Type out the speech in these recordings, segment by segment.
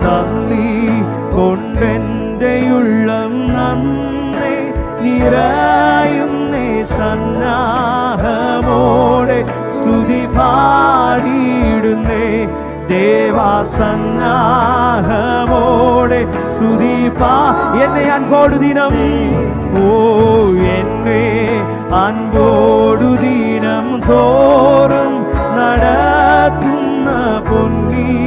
നന്ദി കൊണ്ടെന്റെ ഉള്ളം നന്ദി നിറയുന്നേ സന്നാഹമോടെ സ്തുതി പാടിയിടുന്നേ ദേവാസന്നാഹമോടെ സ്തുതി എന്നെ അൻപോടു ദിനം എന്നെ അൻപോടു ദിനം തോറും നടത്തുന്ന പൊന്നീടയനന്തം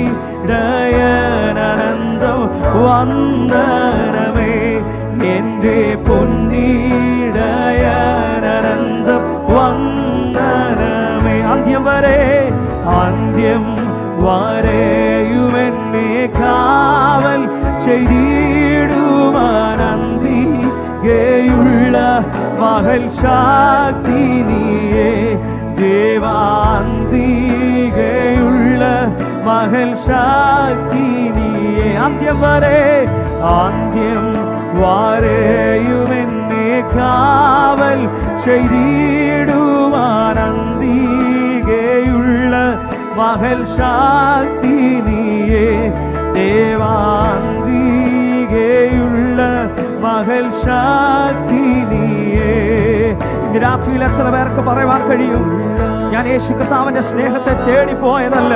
വന്ദനമേ എൻ്റെ പൊന്നീടയനന്തം വന്ദനമേ അന്ത്യം വരെയുമെന്നെ കാവൽ ചെയ്തിടുവാനന്തികയുള്ള മഹൽ ശക്തി നീയേ ദേവാന്തികയുള്ള മഹൽ ശക്തി നീയേ അന്ത്യം വരെയുമെന്നെ കാവൽ ചെയ്തിടുവാനന്തികയുള്ള മഹൽ ശക്തി നീയേ ദേവാന്തികയുള്ള മഹൽ ശക്തി നീയേ. ഇന്ന് രാത്രിയിൽ എത്ര പേർക്ക് പറയുവാൻ കഴിയും, ഞാൻ യേശു കർത്താവിന്റെ സ്നേഹത്തെ തേടിപ്പോയതല്ല,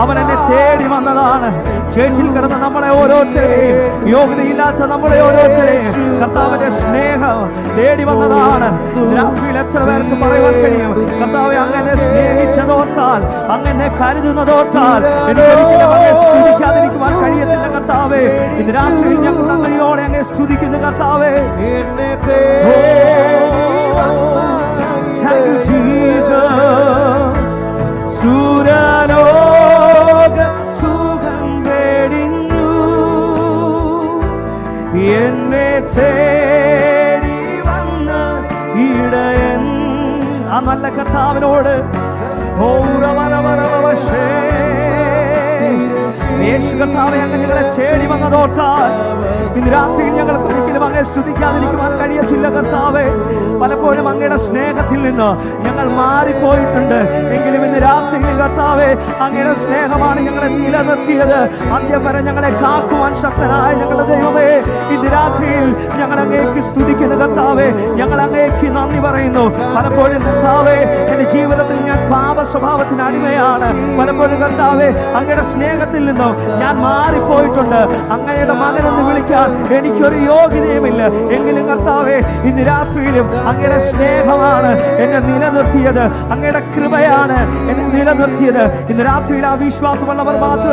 അവൻ എന്നെ തേടി വന്നതാണ്. ചേച്ചിൽ കിടന്ന നമ്മളെ ഓരോരുത്തരെയും, യോഗ്യതയില്ലാത്ത നമ്മളെ ഓരോരുത്തരെയും കർത്താവിന്റെ സ്നേഹം തേടി വന്നതാണ്. രാത്രിയിൽ എത്ര പേർക്ക് പറയുവാൻ കഴിയും, കർത്താവെ അങ്ങനെ സ്നേഹിച്ചതോർത്താൽ, അങ്ങനെ കരുതുന്നതോർത്താൽ എനിക്കൊരിക്കലും അങ്ങനെ സ്തുതിക്കാതിരിക്കുവാൻ കഴിയത്തില്ല കർത്താവെ. ഇന്ന് രാത്രിയിൽ ഞങ്ങൾ നന്ദിയോടെ അങ്ങനെ സ്തുതിക്കുന്നു കർത്താവെ. സൂരലോക സുഖം വെടിഞ്ഞു എന്നെ തേടി വന്ന ഇടയൻ ആ നല്ല കർത്താവിനോട് യേശു കർത്താവെ അങ്ങ് ഞങ്ങളെ തേടി വന്നതോർത്താൽ ഇന്ന് രാത്രിയിൽ ഞങ്ങൾക്ക് ഒരിക്കലും അങ്ങേ സ്തുതിക്കാതിരിക്കുവാൻ കഴിയത്തില്ല കർത്താവെ. പലപ്പോഴും അങ്ങയുടെ സ്നേഹത്തിൽ നിന്ന് ഞങ്ങൾ മാറിപ്പോയിട്ടുണ്ട്. എങ്കിലും ഇന്ന് രാത്രിയിൽ കർത്താവെ അങ്ങയുടെ സ്നേഹമാണ് ഞങ്ങളെ നിലനിർത്തിയത്. അന്ത്യം വരെ ഞങ്ങളെ കാക്കുവാൻ ശക്തനായ ഞങ്ങളുടെ ദൈവമേ, ഇന്ന് രാത്രിയിൽ ഞങ്ങൾ അങ്ങേക്ക് സ്തുതിക്കുന്നു കർത്താവെ. ഞങ്ങൾ അങ്ങേക്ക് നന്ദി പറയുന്നു. പലപ്പോഴും കർത്താവെ എന്റെ ജീവിതത്തിൽ ഞാൻ പാപ സ്വഭാവത്തിന് അടിമയാണ്. പലപ്പോഴും കർത്താവെ അങ്ങയുടെ സ്നേഹത്തിൽ നിന്നോ ഞാൻ മാറിപ്പോയിട്ടുണ്ട്. അങ്ങയുടെ മകനെന്ന് വിളിക്കാൻ എനിക്കൊരു യോഗ്യതയുമില്ല. എങ്കിലും കർത്താവെ ഇന്ന് രാത്രിയിലും അങ്ങയുടെ സ്നേഹമാണ് എന്നെ നിലനിർത്തിയത്. അങ്ങയുടെ കൃപയാണ് എന്നെ നിലനിർത്തിയത്. ഇന്ന് രാത്രിയിൽ ആ വിശ്വാസമുള്ളവർ മാത്രം